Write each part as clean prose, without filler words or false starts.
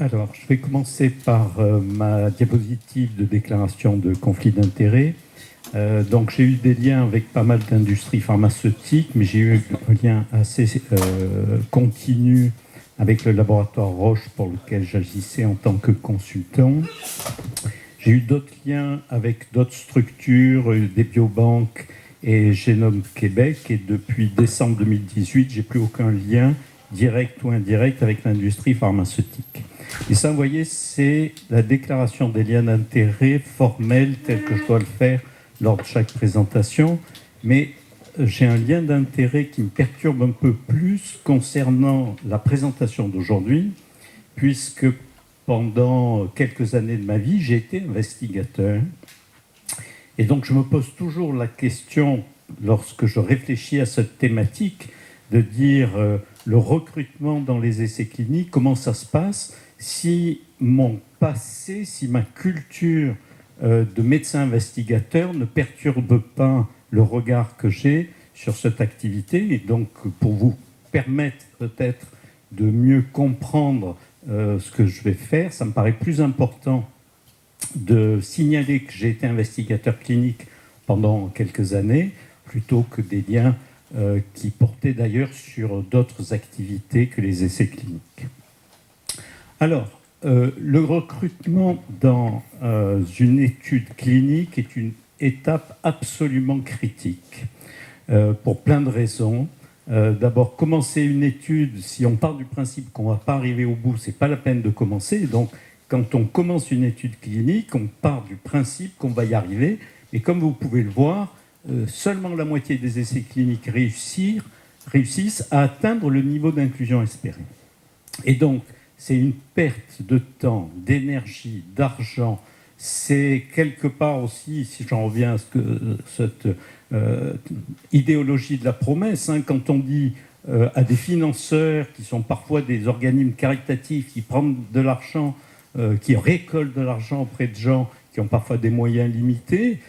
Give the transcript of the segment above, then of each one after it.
Alors, je vais commencer par ma diapositive de déclaration de conflit d'intérêts. Donc, j'ai eu des liens avec pas mal d'industries pharmaceutiques, mais j'ai eu un lien assez continu avec le laboratoire Roche pour lequel j'agissais en tant que consultant. J'ai eu d'autres liens avec d'autres structures, des biobanques et Génome Québec. Et depuis décembre 2018, j'ai plus aucun lien direct ou indirect avec l'industrie pharmaceutique. Et ça, vous voyez, c'est la déclaration des liens d'intérêt formels telle que je dois le faire lors de chaque présentation. Mais j'ai un lien d'intérêt qui me perturbe un peu plus concernant la présentation d'aujourd'hui, puisque pendant quelques années de ma vie, j'ai été investigateur. Et donc, je me pose toujours la question, lorsque je réfléchis à cette thématique, de dire le recrutement dans les essais cliniques, comment ça se passe, si mon passé, si ma culture de médecin investigateur ne perturbe pas le regard que j'ai sur cette activité. Et donc, pour vous permettre peut-être de mieux comprendre ce que je vais faire, ça me paraît plus important de signaler que j'ai été investigateur clinique pendant quelques années, plutôt que des liens qui portaient d'ailleurs sur d'autres activités que les essais cliniques. Alors, le recrutement dans une étude clinique est une étape absolument critique pour plein de raisons. D'abord, commencer une étude, si on part du principe qu'on ne va pas arriver au bout, ce n'est pas la peine de commencer. Donc, quand on commence une étude clinique, on part du principe qu'on va y arriver. Et comme vous pouvez le voir, seulement la moitié des essais cliniques réussissent à atteindre le niveau d'inclusion espéré. Et donc, c'est une perte de temps, d'énergie, d'argent. C'est quelque part aussi, si j'en reviens à cette idéologie de la promesse, quand on dit à des financeurs qui sont parfois des organismes caritatifs qui prennent de l'argent, qui récoltent de l'argent auprès de gens qui ont parfois des moyens limités,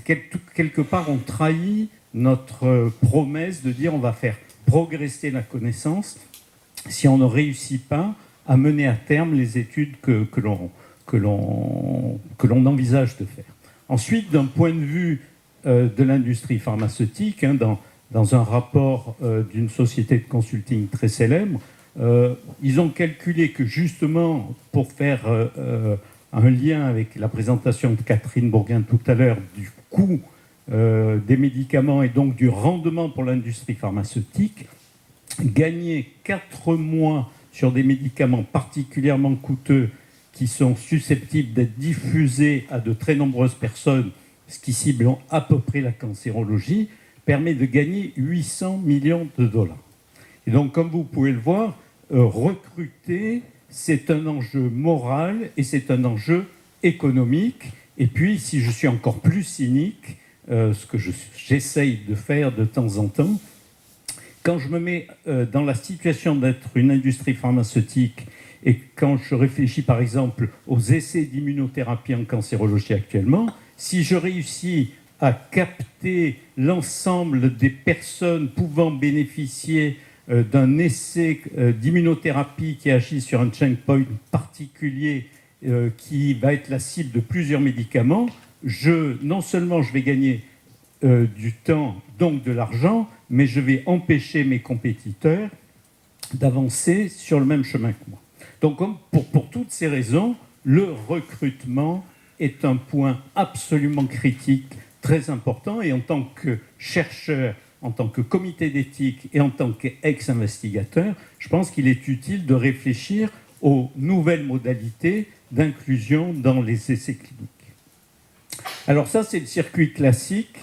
quelque part on trahit notre promesse de dire on va faire progresser la connaissance si on ne réussit pas à mener à terme les études que l'on envisage de faire. Ensuite, d'un point de vue de l'industrie pharmaceutique, dans un rapport d'une société de consulting très célèbre, ils ont calculé que justement, pour faire un lien avec la présentation de Catherine Bourguin tout à l'heure, du coût des médicaments et donc du rendement pour l'industrie pharmaceutique, gagner 4 mois sur des médicaments particulièrement coûteux qui sont susceptibles d'être diffusés à de très nombreuses personnes, ce qui cible à peu près la cancérologie, permet de gagner 800 millions de dollars. Et donc, comme vous pouvez le voir, recruter, c'est un enjeu moral et c'est un enjeu économique. Et puis, si je suis encore plus cynique, ce que j'essaye de faire de temps en temps, quand je me mets dans la situation d'être une industrie pharmaceutique et quand je réfléchis par exemple aux essais d'immunothérapie en cancérologie actuellement, si je réussis à capter l'ensemble des personnes pouvant bénéficier d'un essai d'immunothérapie qui agit sur un checkpoint particulier qui va être la cible de plusieurs médicaments, non seulement je vais gagner du temps, donc de l'argent, mais je vais empêcher mes compétiteurs d'avancer sur le même chemin que moi. Donc, pour toutes ces raisons, le recrutement est un point absolument critique, très important, et en tant que chercheur, en tant que comité d'éthique et en tant qu'ex-investigateur, je pense qu'il est utile de réfléchir aux nouvelles modalités d'inclusion dans les essais cliniques. Alors ça, c'est le circuit classique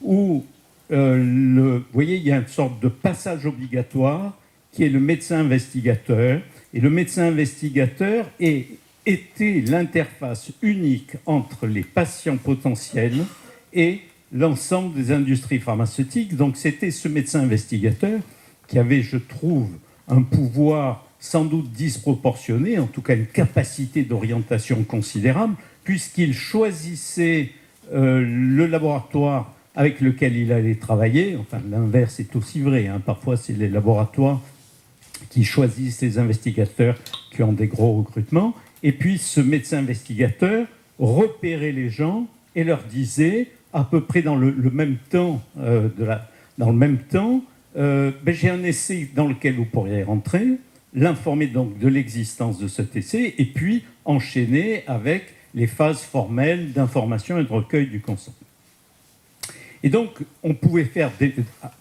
où, vous voyez, il y a une sorte de passage obligatoire qui est le médecin investigateur. Et le médecin investigateur était l'interface unique entre les patients potentiels et l'ensemble des industries pharmaceutiques. Donc c'était ce médecin investigateur qui avait, je trouve, un pouvoir sans doute disproportionné, en tout cas une capacité d'orientation considérable, puisqu'il choisissait le laboratoire avec lequel il allait travailler. Enfin, l'inverse est aussi vrai. Parfois, c'est les laboratoires qui choisissent les investigateurs qui ont des gros recrutements. Et puis ce médecin investigateur repérait les gens et leur disait, à peu près dans le même temps, j'ai un essai dans lequel vous pourriez rentrer, l'informer donc de l'existence de cet essai, et puis enchaîner avec les phases formelles d'information et de recueil du consentement. Et donc, on pouvait faire,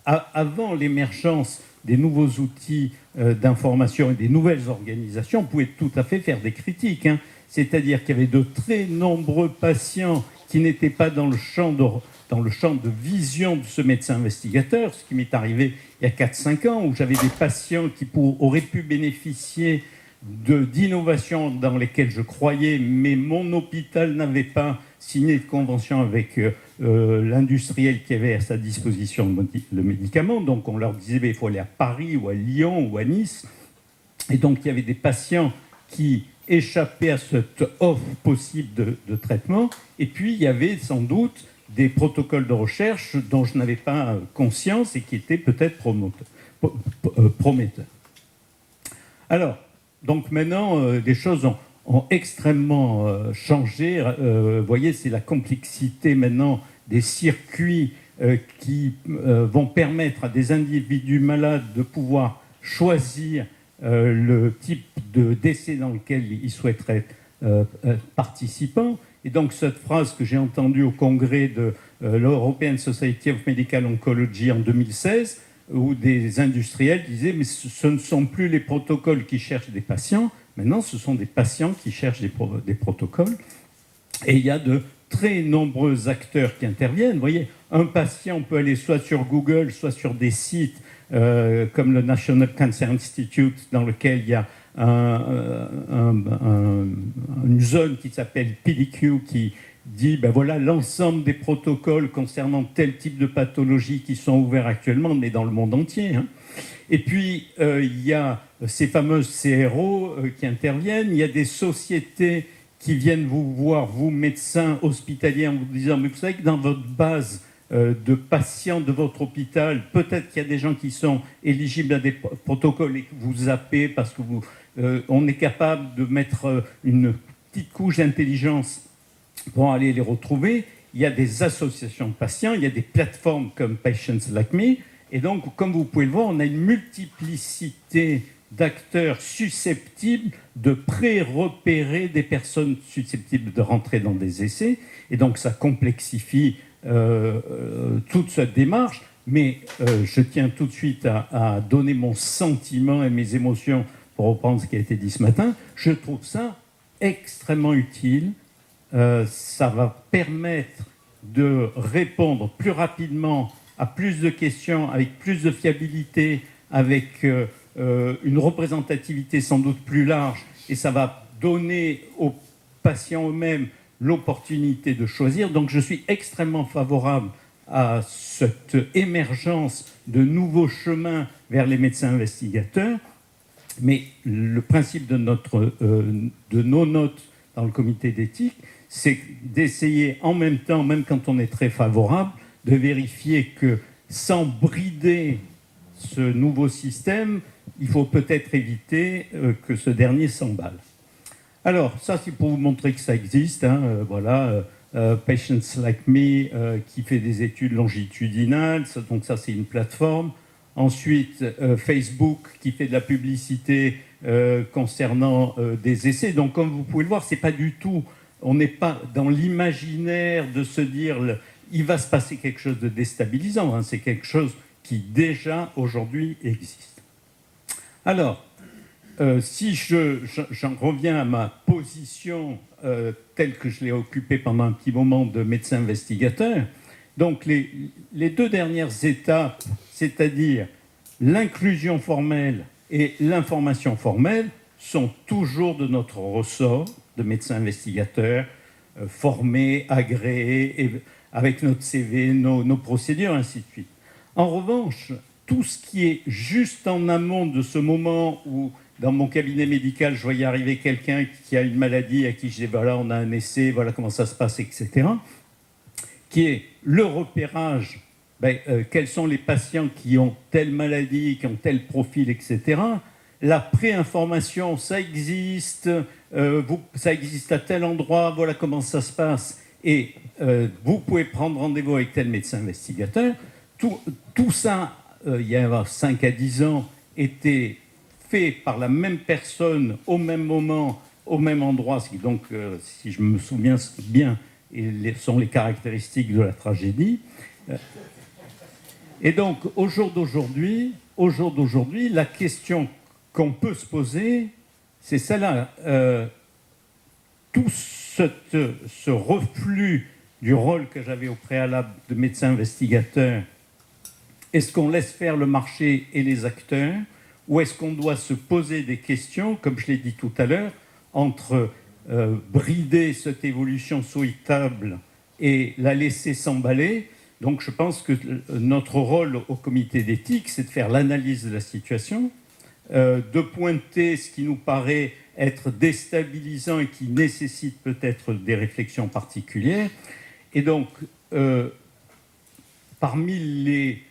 avant l'émergence des nouveaux outils d'information et des nouvelles organisations, on pouvait tout à fait faire des critiques. C'est-à-dire qu'il y avait de très nombreux patients qui n'étaient pas dans le champ de vision de ce médecin investigateur, ce qui m'est arrivé il y a 4-5 ans, où j'avais des patients qui auraient pu bénéficier d'innovations dans lesquelles je croyais, mais mon hôpital n'avait pas signé de convention avec l'industriel qui avait à sa disposition le médicament. Donc on leur disait il faut aller à Paris ou à Lyon ou à Nice. Et donc il y avait des patients qui échappaient à cette offre possible de traitement. Et puis il y avait sans doute des protocoles de recherche dont je n'avais pas conscience et qui étaient peut-être prometteurs. Alors, donc maintenant, les choses ont extrêmement changé. Vous voyez, c'est la complexité maintenant des circuits qui vont permettre à des individus malades de pouvoir choisir le type d'essai dans lequel ils souhaiteraient être participants. Et donc cette phrase que j'ai entendue au congrès de l'European Society of Medical Oncology en 2016, où des industriels disaient « mais ce ne sont plus les protocoles qui cherchent des patients, maintenant ce sont des patients qui cherchent des protocoles ». Et il y a de très nombreux acteurs qui interviennent. Vous voyez, un patient peut aller soit sur Google, soit sur des sites comme le National Cancer Institute, dans lequel il y a une zone qui s'appelle PDQ qui dit voilà l'ensemble des protocoles concernant tel type de pathologie qui sont ouverts actuellement, mais dans le monde entier. Et puis il y a ces fameuses CRO qui interviennent, il y a des sociétés qui viennent vous voir, vous médecins hospitaliers, en vous disant mais vous savez que dans votre base de patients de votre hôpital, peut-être qu'il y a des gens qui sont éligibles à des protocoles et que vous zappez parce que on est capable de mettre une petite couche d'intelligence pour aller les retrouver. Il y a des associations de patients, il y a des plateformes comme Patients Like Me, et donc, comme vous pouvez le voir, on a une multiplicité d'acteurs susceptibles de pré-repérer des personnes susceptibles de rentrer dans des essais, et donc ça complexifie toute cette démarche, mais je tiens tout de suite à donner mon sentiment et mes émotions pour reprendre ce qui a été dit ce matin. Je trouve ça extrêmement utile. Ça va permettre de répondre plus rapidement à plus de questions, avec plus de fiabilité, avec une représentativité sans doute plus large, et ça va donner aux patients eux-mêmes l'opportunité de choisir. Donc je suis extrêmement favorable à cette émergence de nouveaux chemins vers les médecins investigateurs. Mais le principe de nos notes dans le comité d'éthique, c'est d'essayer en même temps, même quand on est très favorable, de vérifier que sans brider ce nouveau système, il faut peut-être éviter que ce dernier s'emballe. Alors, ça c'est pour vous montrer que ça existe. Voilà, Patients Like Me qui fait des études longitudinales, donc ça c'est une plateforme. Ensuite, Facebook qui fait de la publicité concernant des essais. Donc, comme vous pouvez le voir, c'est pas du tout, on n'est pas dans l'imaginaire de se dire il va se passer quelque chose de déstabilisant. C'est quelque chose qui déjà aujourd'hui existe. Alors, si j'en reviens à ma position telle que je l'ai occupée pendant un petit moment de médecin investigateur, donc les deux dernières étapes, c'est-à-dire l'inclusion formelle et l'information formelle, sont toujours de notre ressort de médecins investigateurs formés, agréés, et avec notre CV, nos procédures, ainsi de suite. En revanche, tout ce qui est juste en amont de ce moment où, dans mon cabinet médical, je voyais arriver quelqu'un qui a une maladie, à qui je disais, voilà, on a un essai, voilà comment ça se passe, etc., qui est le repérage, quels sont les patients qui ont telle maladie, qui ont tel profil, etc. la préinformation, ça existe, ça existe à tel endroit, voilà comment ça se passe, et vous pouvez prendre rendez-vous avec tel médecin investigateur. Tout ça, il y a 5 à 10 ans, était fait par la même personne, au même moment, au même endroit, ce qui donc, si je me souviens bien, sont les caractéristiques de la tragédie. Et donc, au jour d'aujourd'hui, la question qu'on peut se poser, c'est celle-là. Tout ce reflux du rôle que j'avais au préalable de médecin investigateur, est-ce qu'on laisse faire le marché et les acteurs, ou est-ce qu'on doit se poser des questions, comme je l'ai dit tout à l'heure, entre brider cette évolution souhaitable et la laisser s'emballer? Donc je pense que notre rôle au comité d'éthique, c'est de faire l'analyse de la situation, de pointer ce qui nous paraît être déstabilisant et qui nécessite peut-être des réflexions particulières. Et donc, parmi les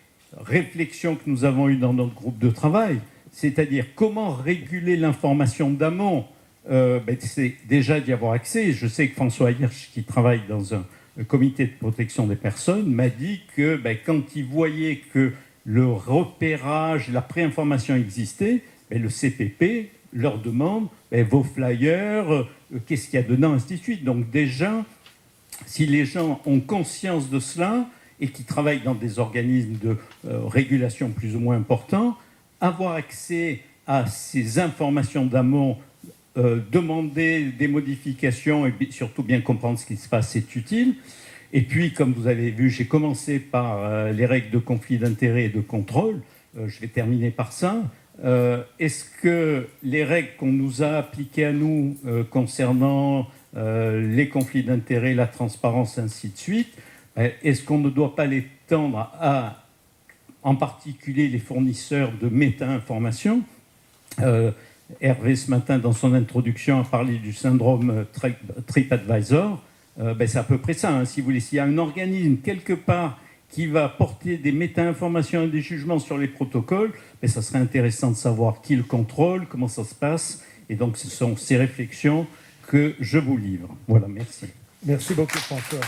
réflexions que nous avons eues dans notre groupe de travail, c'est-à-dire comment réguler l'information d'amont, c'est déjà d'y avoir accès. Je sais que François Hirsch, qui travaille dans un comité de protection des personnes, m'a dit que quand il voyait que le repérage, la préinformation existait, le CPP leur demande vos flyers, qu'est-ce qu'il y a dedans, ainsi de suite. Donc déjà, si les gens ont conscience de cela et qui travaillent dans des organismes de régulation plus ou moins importants, avoir accès à ces informations d'amont, demander des modifications et surtout bien comprendre ce qui se passe, c'est utile. Et puis, comme vous avez vu, j'ai commencé par les règles de conflit d'intérêts et de contrôle. Je vais terminer par ça. Est-ce que les règles qu'on nous a appliquées à nous concernant les conflits d'intérêts, la transparence, ainsi de suite, est-ce qu'on ne doit pas les tendre à, en particulier, les fournisseurs de méta-information? Hervé, ce matin, dans son introduction, a parlé du syndrome TripAdvisor. C'est à peu près ça, hein, si vous voulez. S'il y a un organisme, quelque part, qui va porter des méta-informations et des jugements sur les protocoles, ça serait intéressant de savoir qui le contrôle, comment ça se passe. Et donc, ce sont ces réflexions que je vous livre. Voilà, merci. Merci beaucoup, François.